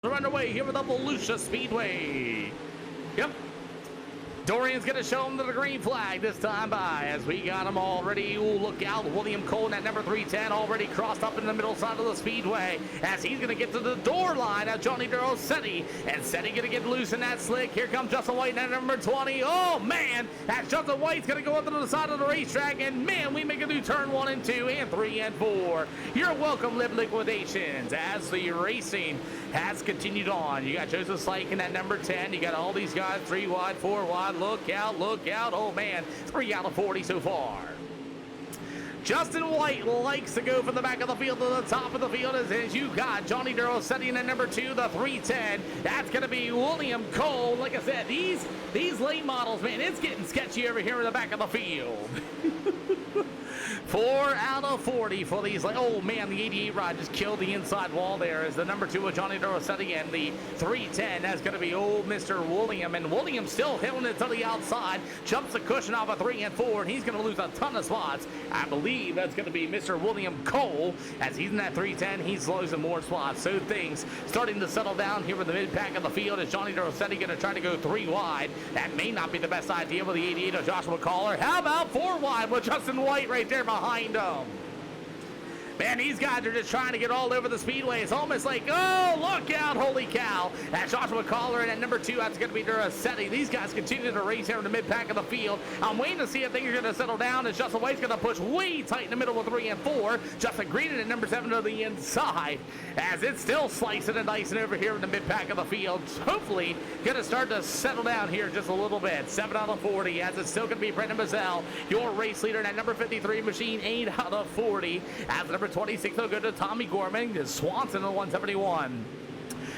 They're underway here with the Volusia Speedway. Yep. Dorian's going to show him the green flag this time by as we got him already. Ooh, look out. William Cole at number 310 already crossed up in the middle side of the speedway as he's going to get to the door line of Johnny Seti. And Seti going to get loose in that slick. Here comes Justin White at number 20. Oh, man. As Justin White's going to go up to the side of the racetrack. And, man, we make it through turn 1 and 2 and 3 and 4. You're welcome, Lib Liquidations, as the racing has continued on. You got Joseph Slykin at number 10. You got all these guys 3 wide, 4 wide. Look out, look out. Oh, man, 3 out of 40 so far. Justin White likes to go from the back of the field to the top of the field as you got Johnny Seti at number 2, the 310. That's going to be William Cole. Like I said, these late models, man, it's getting sketchy over here in the back of the field. 4 out of 40 for these. Oh, man, the 88 rod just killed the inside wall there as the number 2 of Johnny Seti and the 310. That's going to be old Mr. William. And William still hitting it to the outside. Jumps the cushion off of 3 and 4, and he's going to lose a ton of spots. I believe that's going to be Mr. William Cole. As he's in that 310, he's losing more spots. So things starting to settle down here in the mid-pack of the field as Johnny Seti going to try to go 3 wide. That may not be the best idea with the 88 of Joshua Collar. How about 4 wide with Justin White right there behind him? Man, these guys are just trying to get all over the speedway. It's almost like, oh, look out, holy cow. That's Joshua Collar, and at number 2, that's going to be Seti. These guys continue to race here in the mid-pack of the field. I'm waiting to see if things are going to settle down as Justin White's going to push way tight in the middle with 3 and 4. Justin Green at number 7 to the inside as it's still slicing and dicing over here in the mid-pack of the field. Hopefully, going to start to settle down here just a little bit. 7 out of 40 as it's still going to be Brendan Mazzell, your race leader, and at number 53 machine, 8 out of 40 as number 26 will go to Tommy Gorman. Swanson on 171.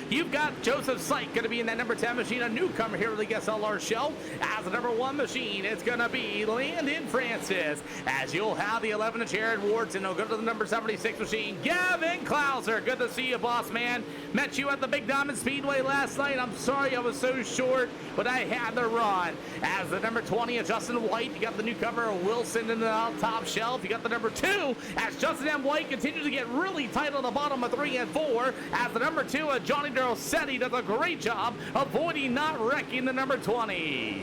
You've got Joseph Syke going to be in that number 10 machine, a newcomer here to the SLR show. As the number 1 machine, it's going to be Landon Francis. As you'll have the 11 of Jared Wharton. He'll go to the number 76 machine, Gavin Klauser. Good to see you, boss man. Met you at the Big Diamond Speedway last night. I'm sorry I was so short, but I had to run. As the number 20 of Justin White, you got the newcomer Wilson in the top shelf. You got the number 2 as Justin M. White continues to get really tight on the bottom of 3 and 4. As the number 2 of Johnny Seti does a great job avoiding not wrecking the number 20.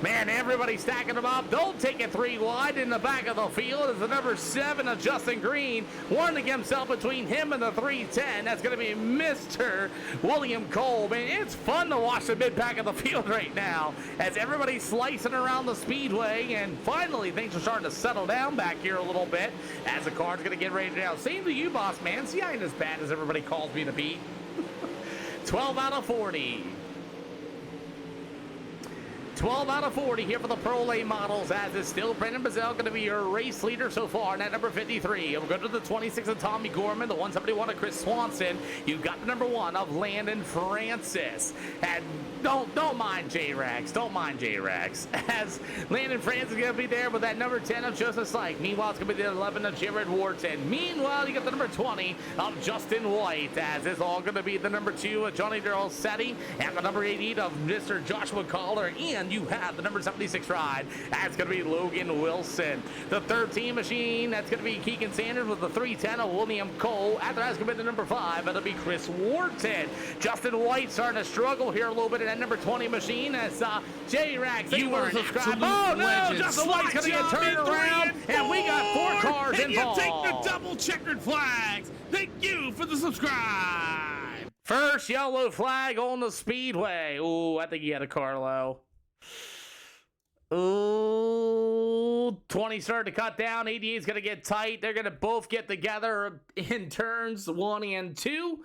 Man, everybody stacking them up. Don't take it 3 wide in the back of the field as the number 7 of Justin Green warning himself between him and the 310. That's going to be Mr. William Cole. Man, it's fun to watch the mid-pack of the field right now as everybody's slicing around the speedway, and finally things are starting to settle down back here a little bit as the car's going to get ready down. Same to you, boss man. See, I ain't as bad as everybody calls me to be. 12 out of 40. 12 out of 40 here for the Pro Lane models as it's still Brendan Mazzell going to be your race leader so far. And at number 53, we'll go to the 26 of Tommy Gorman, the 171 of Chris Swanson. You've got the number 1 of Landon Francis. And don't mind J-Rex. Don't mind J-Rex. As Landon Francis is going to be there with that number 10 of Joseph Syke. Meanwhile, it's going to be the 11 of Jared Wharton. Meanwhile, you got the number 20 of Justin White, as it's all going to be the number 2 of Johnny Seti and the number 88 of Mr. Joshua Collar. And you have the number 76 ride. That's going to be Logan Wilson. The 13 machine, that's going to be Keegan Sanders with the 310 of William Cole. After that's going to be the number 5, it'll be Chris Wharton. Justin White starting to struggle here a little bit in that number 20 machine as J-Rax. You are an absolute Oh no, legend. Justin White's going to get turned around, and we got 4 cars and involved. you take the double checkered flags. Thank you for the subscribe. First yellow flag on the speedway. Ooh, I think he had a Carlo. Ooh, 20 starting to cut down. 88 is going to get tight. They're going to both get together in turns 1 and 2.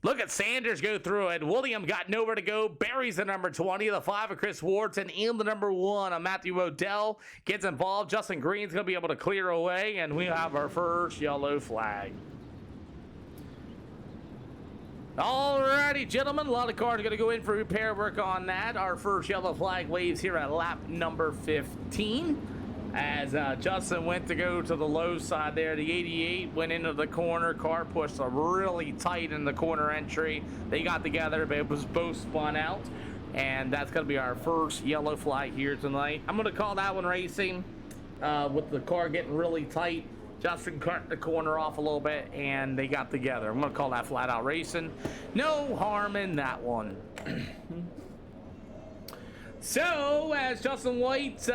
Look at Sanders go through it. William got nowhere to go. Buries the number 20, the 5 of Chris Wharton, and the number 1 of Matthew Odell gets involved. Justin Green's going to be able to clear away, and we have our first yellow flag. Alrighty, gentlemen, a lot of cars are going to go in for repair work on that. Our first yellow flag waves here at lap number 15. As Justin went to go to the low side there, the 88 went into the corner. Car pushed really tight in the corner entry. They got together, but it was both spun out. And that's going to be our first yellow flag here tonight. I'm going to call that one racing with the car getting really tight. Justin cut the corner off a little bit, and they got together. I'm going to call that flat out racing. No harm in that one. So, as Justin White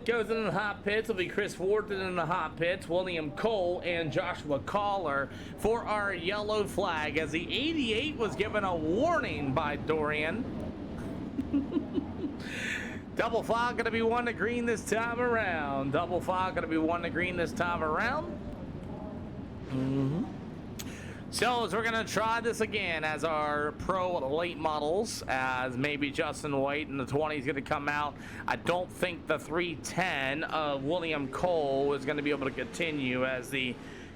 goes into the hot pits, it'll be Chris Wharton in the hot pits, William Cole, and Joshua Collar for our yellow flag, as the 88 was given a warning by Dorian. Double fog going to be one to green this time around. Double fog going to be one to green this time around. So as we're going to try this again as our pro late models, as maybe Justin White in the 20 is going to come out. I don't think the 310 of William Cole is going to be able to continue, as the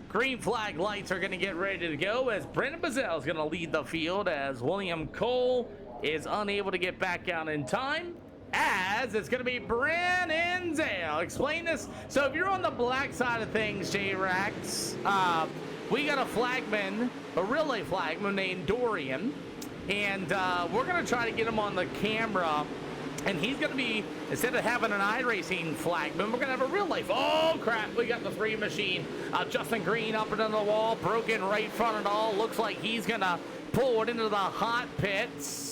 green flag lights are going to get ready to go, as Brandon Bazell is going to lead the field, as William Cole is unable to get back out in time, as it's going to be Brandon Zale. Explain this. So if you're on the black side of things, J-Rax, we got a flagman, a relay flagman named Dorian, and we're going to try to get him on the camera, and he's going to be, instead of having an iRacing flagman, we're going to have a real life. Oh crap, we got the 3 machine. Justin Green up and on the wall, broken right front and all. Looks like he's going to pull it into the hot pits.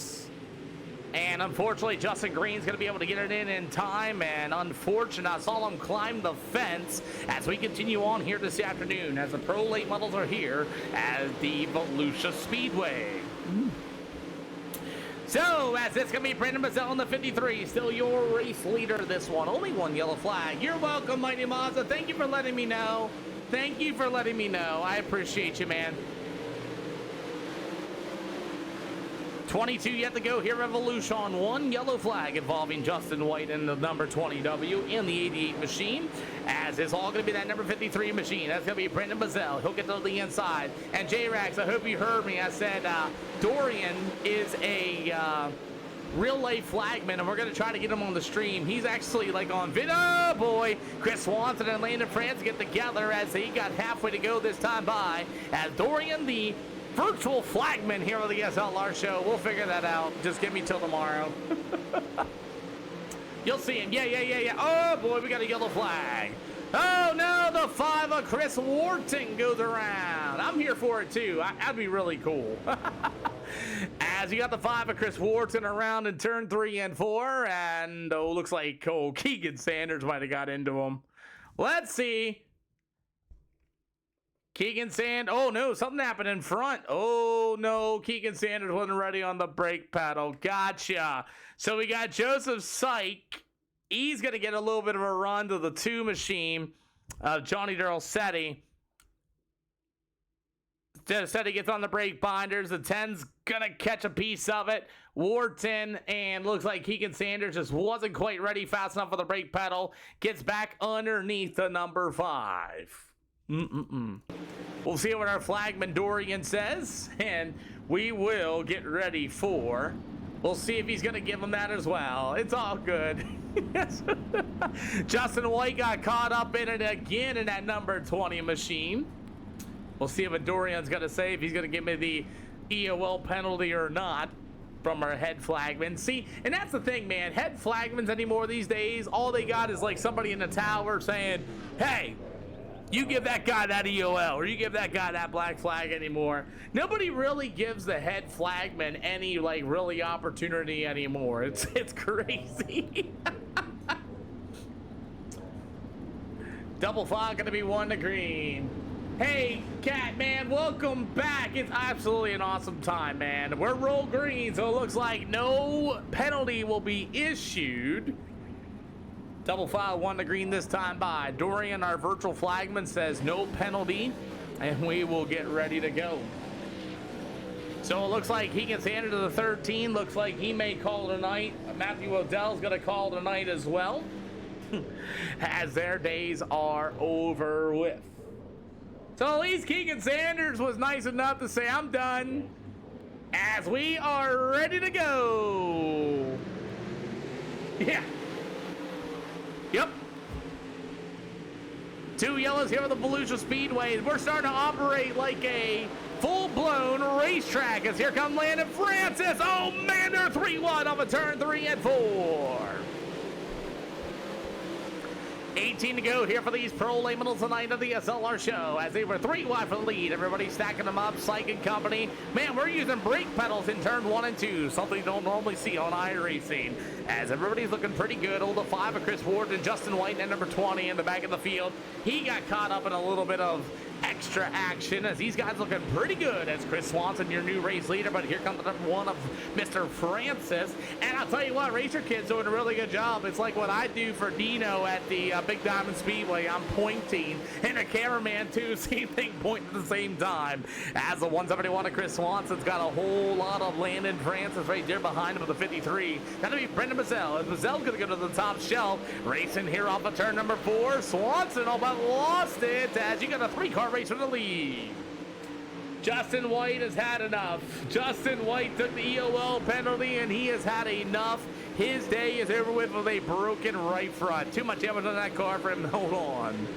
And unfortunately, Justin Green's going to be able to get it in time. And unfortunately, I saw him climb the fence as we continue on here this afternoon, as the pro late models are here at the Volusia Speedway. So, as it's going to be Brandon Bazell in the 53, still your race leader this one. Only one yellow flag. You're welcome, Mighty Mazda. Thank you for letting me know. Thank you for letting me know. I appreciate you, man. 22 yet to go here at Volusia. One yellow flag involving Justin White in the number 20W in the 88 machine, as it's all going to be that number 53 machine. That's going to be Brandon Bazell. He'll get to the inside. And J-Rax, I hope you heard me. I said Dorian is a real life flagman, and we're going to try to get him on the stream. He's actually like on video. Oh boy, Chris Swanson and Landon France get together as he got halfway to go this time by, as Dorian, the virtual flagman here on the SLR show. We'll figure that out. Just give me till tomorrow. You'll see him. Yeah. Oh boy, we got a yellow flag. Oh no, the 5 of Chris Wharton goes around. I'm here for it too. That'd be really cool. As you got the 5 of Chris Wharton around in turn 3 and 4, and looks like Keegan Sanders might have got into him. Let's see. Keegan Sanders. Oh no, something happened in front. Oh no, Keegan Sanders wasn't ready on the brake pedal. Gotcha. So we got Joseph Syke. He's going to get a little bit of a run to the 2 machine of Johnny Derlsetti. Derlsetti gets on the brake binders. The 10's going to catch a piece of it. Wharton, and looks like Keegan Sanders just wasn't quite ready fast enough for the brake pedal. Gets back underneath the number 5. We'll see what our flagman Dorian says, and we will get ready for. We'll see if he's going to give him that as well. It's all good. Justin White got caught up in it again in that number 20 machine. We'll see what Dorian's going to say, if he's going to give me the EOL penalty or not from our head flagman. See, and that's the thing, man. Head flagmans anymore these days, all they got is like somebody in the tower saying, hey, you give that guy that EOL, or you give that guy that black flag anymore. Nobody really gives the head flagman any like really opportunity anymore. It's crazy. Double fog gonna be 1 to green. Hey, Cat man, welcome back. It's absolutely an awesome time, man. We're roll green, so it looks like no penalty will be issued. Double file 1 to green this time by. Dorian, our virtual flagman, says no penalty, and we will get ready to go. So it looks like he gets handed to the 13. Looks like he may call tonight. Matthew Odell's going to call tonight as well, as their days are over with. So at least Keegan Sanders was nice enough to say, I'm done, as we are ready to go. Yeah. Yep. 2 yellows here at the Volusia Speedway. We're starting to operate like a full-blown racetrack, as here come Landon Francis. Oh man, they're 3-1 off of turn 3 and 4. 18 to go here for these pro late models tonight of the SLR show, as they were 3 wide for the lead. Everybody stacking them up, Syke and company. Man, we're using brake pedals in turn 1 and 2, something you don't normally see on iRacing, as everybody's looking pretty good. Old 5 of Chris Ward and Justin White and number 20 in the back of the field. He got caught up in a little bit of extra action, as these guys looking pretty good, as Chris Swanson, your new race leader. But here comes the number 1 of Mr. Francis, and I'll tell you what, Racer Kid's doing a really good job. It's like what I do for Dino at the Big Diamond Speedway. I'm pointing, and the cameraman too, same thing, pointing at the same time. As the 171 of Chris Swanson's got a whole lot of Landon Francis right there behind him with the 53. That'll be Brendan Mazzell, and Mazzell's gonna go to the top shelf, racing here off of turn number 4. Swanson all but lost it, as you got a 3-car race for the lead. Justin White has had enough. Justin White took the EOL penalty, and he has had enough. His day is over with a broken right front. Too much damage on that car for him to hold on.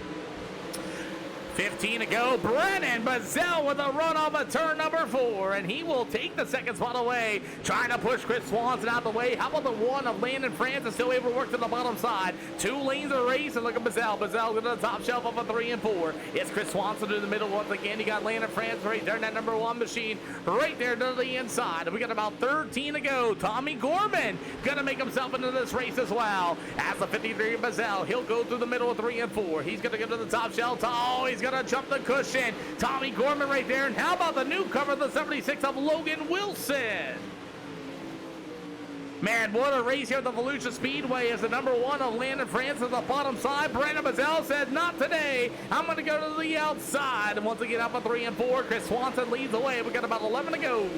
15 to go. Brennan Mazzell with a run off of turn number 4, and he will take the 2nd spot away, trying to push Chris Swanson out the way. How about the 1 of Landon Francis, still able to work to the bottom side. 2 lanes of race, and look at Mazzell. Mazzell to the top shelf of a 3 and 4. It's Chris Swanson in the middle once again. You got Landon Francis right there in that number 1 machine, right there to the inside. We got about 13 to go. Tommy Gorman gonna make himself into this race as well. As the 53 of Mazzell, he'll go through the middle of 3 and 4. He's gonna get to the top shelf. Oh, he's gonna jump the cushion. Tommy Gorman right there. And how about the newcomer, the 76 of Logan Wilson? Man, what a race here at the Volusia Speedway as the number 1 of Landon Francis on the bottom side. Brandon Mazzell said, not today. I'm going to go to the outside. And once again, up at 3 and 4, Chris Swanson leads the way. We got about 11 to go.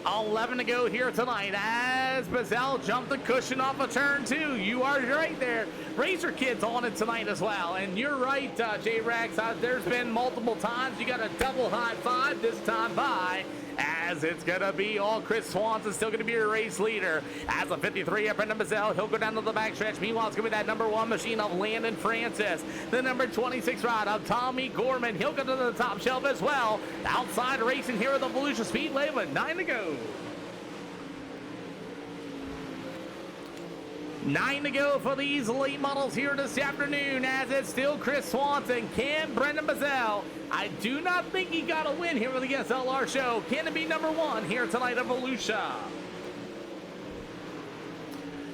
11 to go here tonight as Mazzell jumped the cushion off of turn 2. You are right there. Racer Kid's on it tonight as well. And you're right, J-Rax. There's been multiple times you got a double high 5 this time by, as it's going to be all Chris Swanson, still going to be your race leader. As a 53 of Brendan Mazzell, he'll go down to the backstretch. Meanwhile, it's going to be that number 1 machine of Landon Francis. The number 26 ride of Tommy Gorman. He'll go to the top shelf as well. Outside racing here at the Volusia Speedway with 9 to go. 9 to go for these late models here this afternoon, as it's still Chris Swanson. Can Brendan Mazzell? I do not think he got a win here with the SLR show. Can it be number 1 here tonight at Volusia?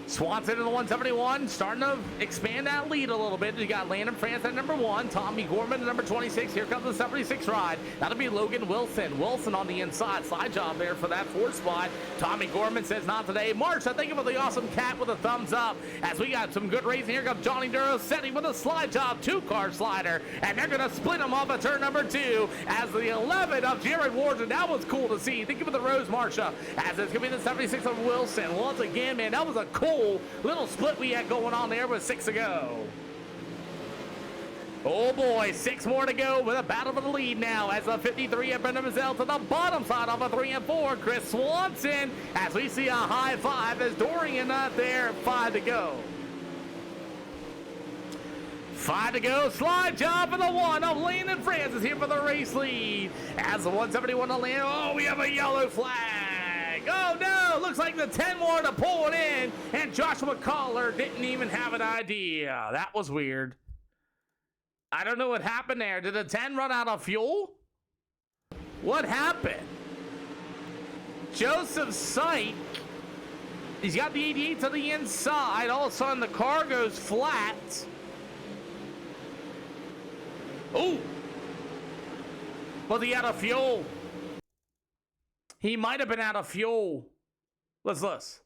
Swanson in the 171, starting to expand that lead a little bit. You got Landon France at number 1, Tommy Gorman at number 26. Here comes the 76 ride. That'll be Logan Wilson. Wilson on the inside. Slide job there for that 4th spot. Tommy Gorman says not today. March, I think about the awesome cat with a thumbs up, as we got some good racing. Here comes Johnny Durosetti with a slide job, 2-car slider, and they're going to split him off at turn number 2 as the 11 of Jared Ward. And that was cool to see. Think of the Rose Marsha, as it's going to be the 76 of Wilson. Once again, man, that was a cool little split we had going on there with 6 to go. Oh boy, 6 more to go with a battle for the lead now, as the 53 of Brendan Mazzell to the bottom side of a 3 and 4. Chris Swanson, as we see a high 5 as Dorian not there. 5 to go. 5 to go. Slide job for the 1 of Landon Francis here for the race lead. As the 171 to land. Oh, we have a yellow flag. Oh no, looks like the 10 more to pull it in, and Joshua Collar didn't even have an idea. That was weird. I don't know what happened there. Did the 10 run out of fuel? What happened? Joseph Syke, he's got the 88 to the inside. All of a sudden the car goes flat. Oh, was he out of fuel? He might have been out of fuel. Let's listen.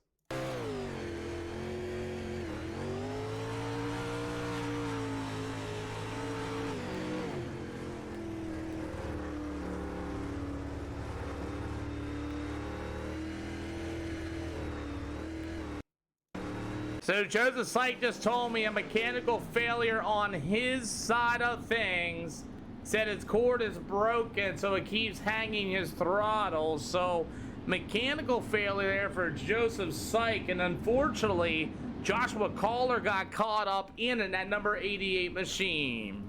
So Joseph Syke just told me a mechanical failure on his side of things. Said his cord is broken, so it keeps hanging his throttle. So mechanical failure there for Joseph Syke, and unfortunately Joshua Collar got caught up in that number 88 machine.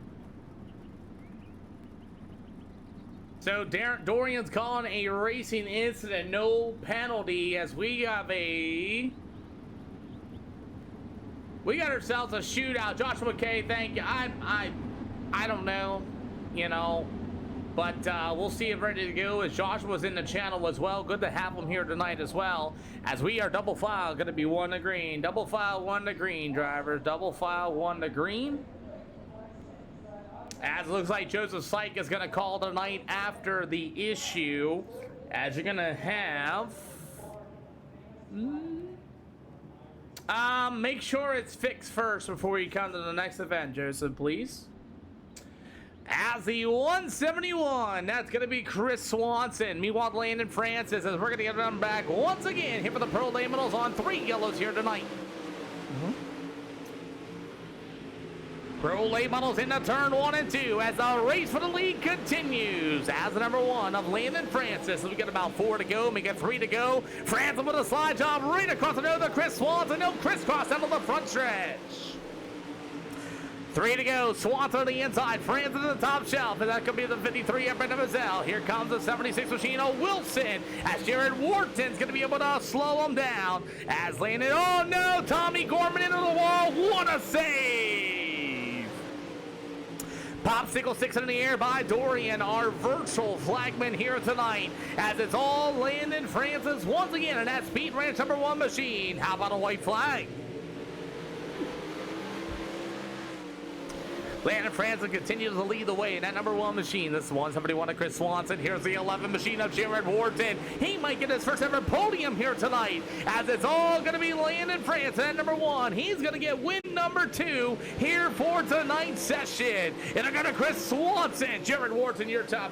So Dorian's calling a racing incident, no penalty, as we have a We got ourselves a shootout. Joshua K, thank you. I don't know, you know, but we'll see if ready to go, as Joshua's in the channel as well. Good to have him here tonight as well, as we are double file, going to be 1 to green. Double file 1 to green, drivers. Double file 1 to green. As it looks like Joseph Syke is going to call tonight after the issue, as you're going to have... make sure it's fixed first before you come to the next event, Joseph, please. As the 171, that's going to be Chris Swanson. Meanwhile, Landon Francis, as we're going to get them back once again here for the Pro Late Models on 3 yellows here tonight. Pro Late Models into turn 1 and 2 as the race for the lead continues. As the number 1 of Landon Francis, we got about 4 to go, make it 3 to go. Francis with a slide job right across the nose of Chris Swanson. No crisscross down to the front stretch. 3 to go. Swanson on the inside. Francis at the top shelf. And that could be the 53 up in Mazel. Here comes the 76 machine of Wilson. As Jared Wharton's going to be able to slow him down. As Landon. Oh no! Tommy Gorman into the wall. What a save! Popsicle 6 in the air by Dorian, our virtual flagman here tonight, as it's all Landon Francis once again in that Speed Ranch number 1 machine. How about a white flag? Landon Francis continues to lead the way in that number 1 machine. This is 171 of Chris Swanson. Here's the 11 machine of Jared Wharton. He might get his first ever podium here tonight, as it's all going to be Landon Francis at number 1. He's going to get win number 2 here for tonight's session. And I got a Chris Swanson. Jared Wharton, your top